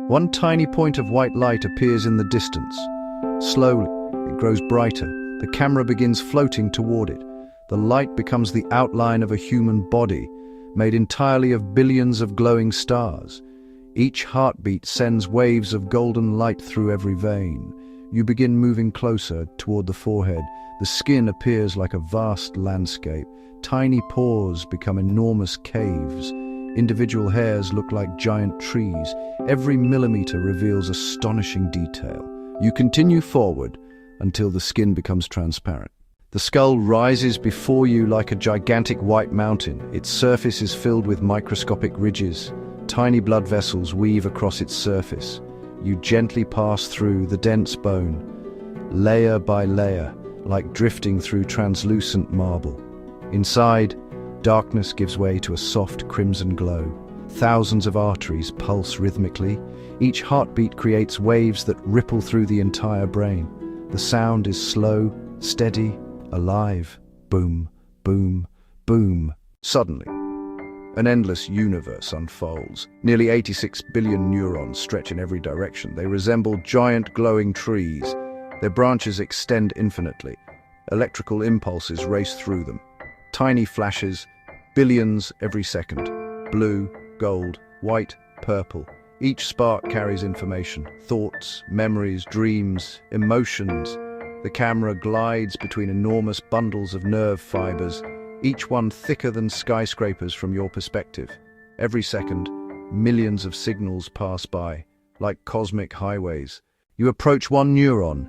One tiny point of white light appears in the distance. Slowly, it grows brighter. The camera begins floating toward it. The light becomes the outline of a human body, made entirely of billions of glowing stars. Each heartbeat sends waves of golden light through every vein. You begin moving closer toward the forehead. The skin appears like a vast landscape. Tiny pores become enormous caves. Individual hairs look like giant trees. Every millimeter reveals astonishing detail. You continue forward until the skin becomes transparent. The skull rises before you like a gigantic white mountain. Its surface is filled with microscopic ridges. Tiny blood vessels weave across its surface. You gently pass through the dense bone, layer by layer, like drifting through translucent marble. Inside, darkness gives way to a soft crimson glow. Thousands of arteries pulse rhythmically. Each heartbeat creates waves that ripple through the entire brain. The sound is slow, steady, alive. Boom, boom, boom. Suddenly, an endless universe unfolds. Nearly 86 billion neurons stretch in every direction. They resemble giant glowing trees. Their branches extend infinitely. Electrical impulses race through them. Tiny flashes, billions every second. Blue, gold, white, purple. Each spark carries information, thoughts, memories, dreams, emotions. The camera glides between enormous bundles of nerve fibers, each one thicker than skyscrapers from your perspective. Every second, millions of signals pass by, like cosmic highways. You approach one neuron.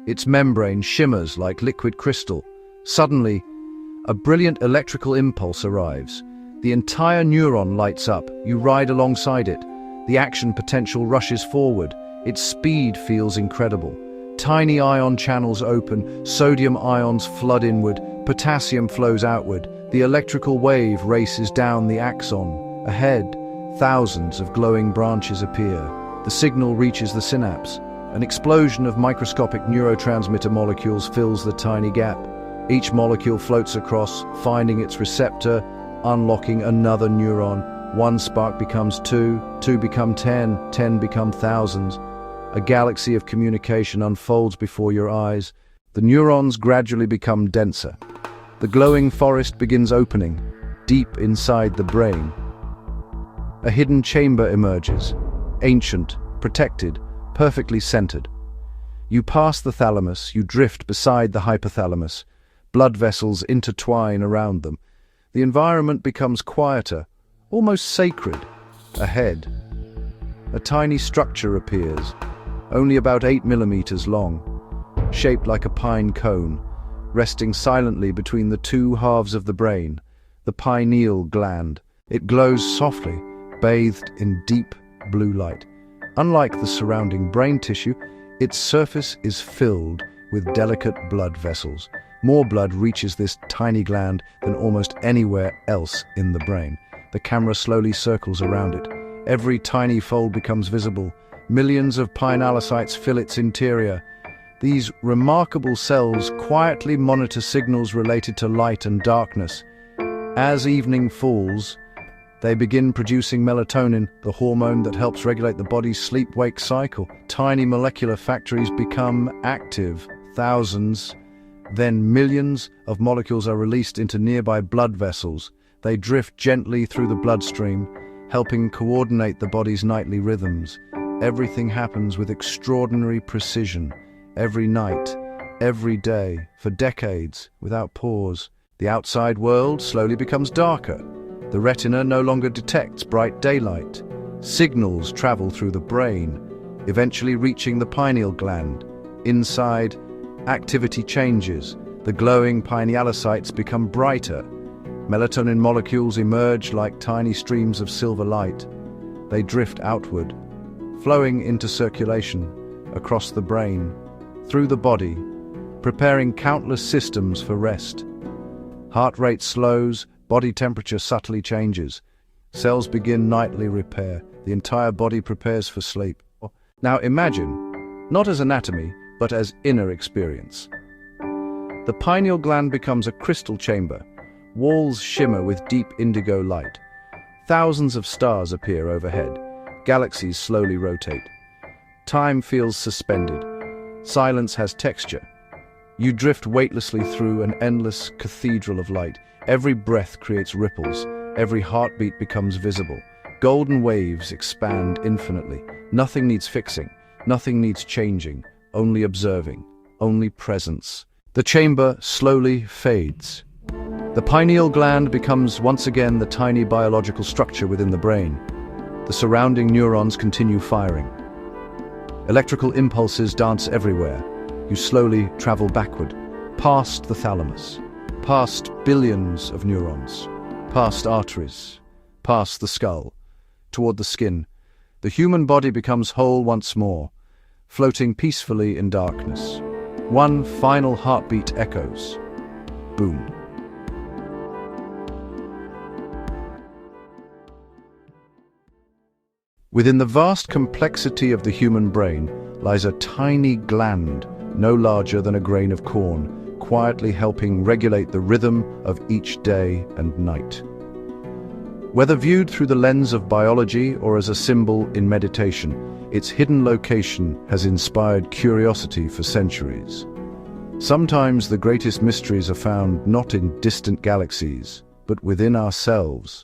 Its membrane shimmers like liquid crystal. Suddenly, a brilliant electrical impulse arrives. The entire neuron lights up. You ride alongside it. The action potential rushes forward. Its speed feels incredible. Tiny ion channels open, sodium ions flood inward, potassium flows outward. The electrical wave races down the axon. Ahead, thousands of glowing branches appear. The signal reaches the synapse. An explosion of microscopic neurotransmitter molecules fills the tiny gap. Each molecule floats across, finding its receptor, unlocking another neuron. One spark becomes two, two become 10, 10 become thousands. A galaxy of communication unfolds before your eyes. The neurons gradually become denser. The glowing forest begins opening, deep inside the brain. A hidden chamber emerges, ancient, protected, perfectly centered. You pass the thalamus, you drift beside the hypothalamus. Blood vessels intertwine around them. The environment becomes quieter, almost sacred. Ahead, a tiny structure appears, only about 8 millimeters long, shaped like a pine cone, resting silently between the two halves of the brain, the pineal gland. It glows softly, bathed in deep blue light. Unlike the surrounding brain tissue, its surface is filled with delicate blood vessels. More blood reaches this tiny gland than almost anywhere else in the brain. The camera slowly circles around it. Every tiny fold becomes visible. Millions of pinealocytes fill its interior. These remarkable cells quietly monitor signals related to light and darkness. As evening falls, they begin producing melatonin, the hormone that helps regulate the body's sleep-wake cycle. Tiny molecular factories become active. Thousands, then millions of molecules are released into nearby blood vessels. They drift gently through the bloodstream, helping coordinate the body's nightly rhythms. Everything happens with extraordinary precision. Every night, every day, for decades, without pause. The outside world slowly becomes darker. The retina no longer detects bright daylight. Signals travel through the brain, eventually reaching the pineal gland. Inside, activity changes. The glowing pinealocytes become brighter. Melatonin molecules emerge like tiny streams of silver light. They drift outward, flowing into circulation, across the brain, through the body, preparing countless systems for rest. Heart rate slows, body temperature subtly changes. Cells begin nightly repair. The entire body prepares for sleep. Now imagine, not as anatomy, but as inner experience. The pineal gland becomes a crystal chamber. Walls shimmer with deep indigo light. Thousands of stars appear overhead. Galaxies slowly rotate. Time feels suspended. Silence has texture. You drift weightlessly through an endless cathedral of light. Every breath creates ripples. Every heartbeat becomes visible. Golden waves expand infinitely. Nothing needs fixing. Nothing needs changing. Only observing. Only presence. The chamber slowly fades. The pineal gland becomes once again the tiny biological structure within the brain. The surrounding neurons continue firing. Electrical impulses dance everywhere. You slowly travel backward, past the thalamus, past billions of neurons, past arteries, past the skull, toward the skin. The human body becomes whole once more, floating peacefully in darkness. One final heartbeat echoes. Boom. Within the vast complexity of the human brain lies a tiny gland, no larger than a grain of corn, quietly helping regulate the rhythm of each day and night. Whether viewed through the lens of biology or as a symbol in meditation, its hidden location has inspired curiosity for centuries. Sometimes the greatest mysteries are found not in distant galaxies, but within ourselves.